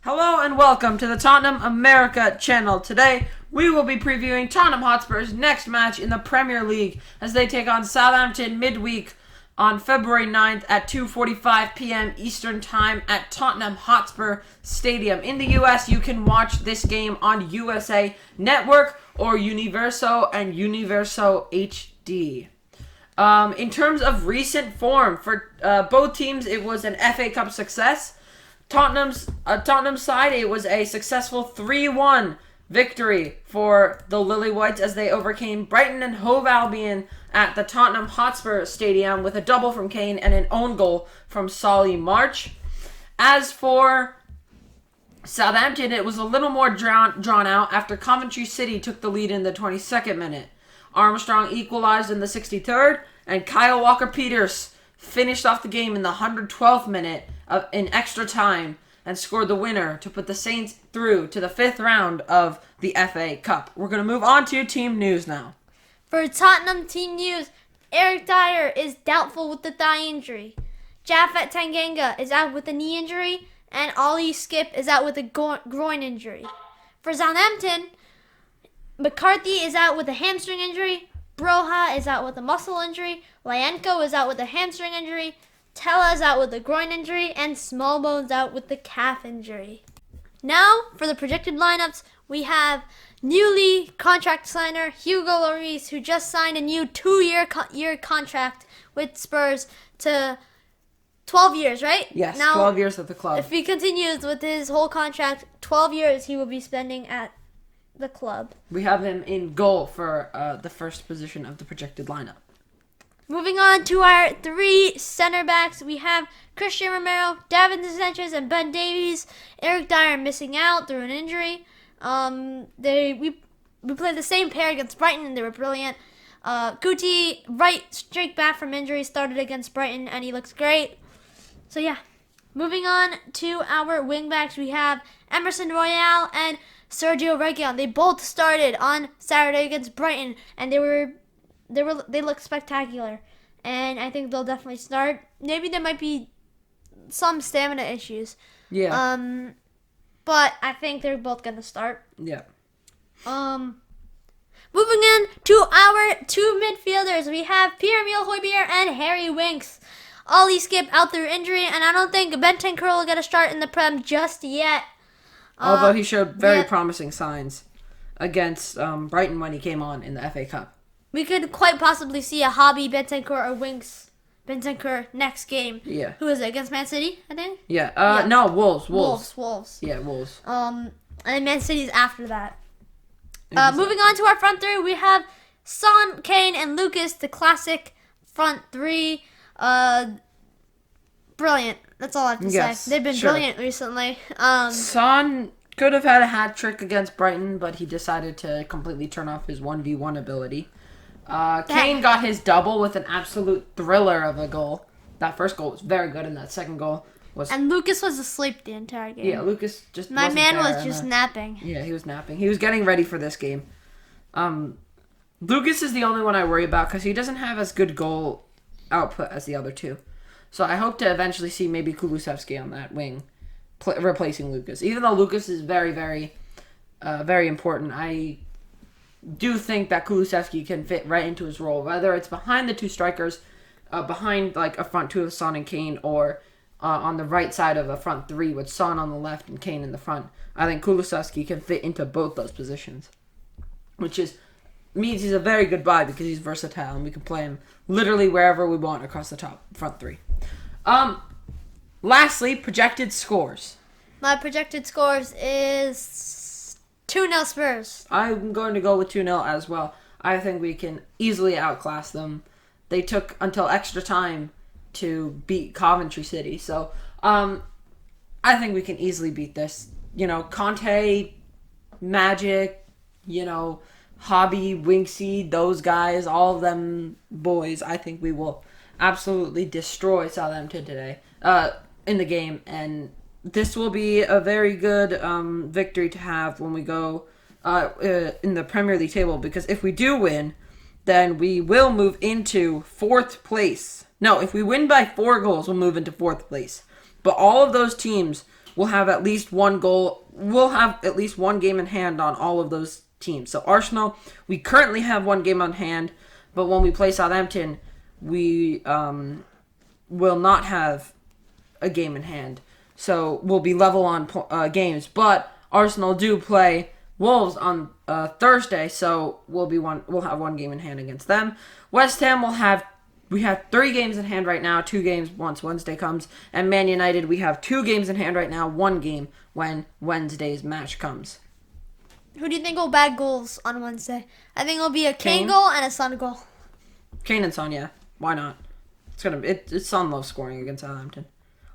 Hello and welcome to the Tottenham America channel. Today we will be previewing Tottenham Hotspur's next match in the Premier League as they take on Southampton midweek on February 9th at 2:45 p.m. Eastern Time at Tottenham Hotspur Stadium. In the US, you can watch this game on USA Network or Universo and Universo HD. In terms of recent form, for both teams, it was an FA Cup success. Tottenham's side, it was a successful 3-1 victory for the Lilywhites as they overcame Brighton and Hove Albion at the Tottenham Hotspur Stadium with a double from Kane and an own goal from Solly March. As for Southampton, it was a little more drawn out after Coventry City took the lead in the 22nd minute. Armstrong equalized in the 63rd, and Kyle Walker-Peters finished off the game in the 112th minute in extra time and scored the winner to put the Saints through to the 5th round of the FA Cup. We're going to move on to team news now. For Tottenham team news, Eric Dyer is doubtful with the thigh injury. Japhet Tanganga is out with a knee injury, and Ollie Skip is out with a groin injury. For Southampton, McCarthy is out with a hamstring injury, Broha is out with a muscle injury, Lyanko is out with a hamstring injury, Tella is out with a groin injury, and Smallbone's out with the calf injury. Now, for the projected lineups, we have newly contract signer Hugo Lloris, who just signed a new 2-year contract with Spurs to 12 years, right? Yes, now, 12 years at the club. If he continues with his whole contract, 12 years he will be spending at the club. We have him in goal for the first position of the projected lineup. Moving on to our 3 center backs, we have Christian Romero, Davinson Sanchez, and Ben Davies. Eric Dyer missing out through an injury. We played the same pair against Brighton, and they were brilliant. Guti, right straight back from injury, started against Brighton, and he looks great. So yeah, moving on to our wingbacks, we have Emerson Royale and Sergio Reguilon. They both started on Saturday against Brighton, and they look spectacular. And I think they'll definitely start. Maybe there might be some stamina issues. Yeah. But I think they're both gonna start. Yeah. Moving in to our 2 midfielders, we have Pierre Milhoyer and Harry Winks. Ollie Skip out through injury, and I don't think Bentancur will get a start in the Prem just yet. Although he showed very promising signs against Brighton when he came on in the FA Cup. We could quite possibly see a Hobby Bentancur or Winks Bentancur next game. Yeah. Who is it? Against Man City, I think? Yeah. No, Wolves. Wolves. Yeah, Wolves. And Man City's after that. Moving on to our front 3, we have Son, Kane, and Lucas, the classic front 3. Brilliant. That's all I have to say. They've been brilliant recently. Son could have had a hat trick against Brighton, but he decided to completely turn off his 1v1 ability. Kane got his double with an absolute thriller of a goal. That first goal was very good, and that second goal was... And Lucas was asleep the entire game. Yeah, Lucas just My man was just napping. Yeah, he was napping. He was getting ready for this game. Lucas is the only one I worry about because he doesn't have as good goal output as the other two. So I hope to eventually see maybe Kulusevski on that wing replacing Lucas. Even though Lucas is very, very, very important, I do think that Kulusevski can fit right into his role, whether it's behind the 2 strikers, behind like a front 2 of Son and Kane, or on the right side of a front 3 with Son on the left and Kane in the front. I think Kulusevski can fit into both those positions, which means he's a very good buy because he's versatile and we can play him literally wherever we want across the front 3. Lastly, projected scores. My projected scores is 2-0 Spurs. I'm going to go with 2-0 as well. I think we can easily outclass them. They took until extra time to beat Coventry City. So, I think we can easily beat this. Conte, Magic, Hobby, Winksy, those guys, all of them boys, I think we will absolutely destroy Southampton today in the game. And this will be a very good victory to have when we go in the Premier League table, because if we do win, then we will move into 4th place. No, if we win by 4 goals, we'll move into 4th place. But all of those teams will have at least 1 goal. We'll have at least 1 game in hand on all of those teams. So Arsenal, we currently have 1 game on hand, but when we play Southampton, we will not have a game in hand. So we'll be level on games. But Arsenal do play Wolves on Thursday, so we'll have 1 game in hand against them. West Ham we have 3 games in hand right now, 2 games once Wednesday comes. And Man United, we have 2 games in hand right now, 1 game when Wednesday's match comes. Who do you think will bag goals on Wednesday? I think it'll be a Kane Kane? goal and a Son goal. Kane and Son, yeah. Why not? It's Son loves scoring against Southampton.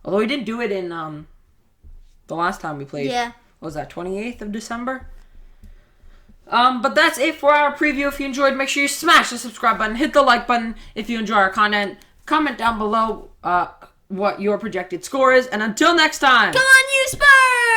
Although he did do it in the last time we played. Yeah. What was that, 28th of December? But that's it for our preview. If you enjoyed, make sure you smash the subscribe button, hit the like button if you enjoy our content. Comment down below what your projected score is. And until next time. Come on, you Spurs!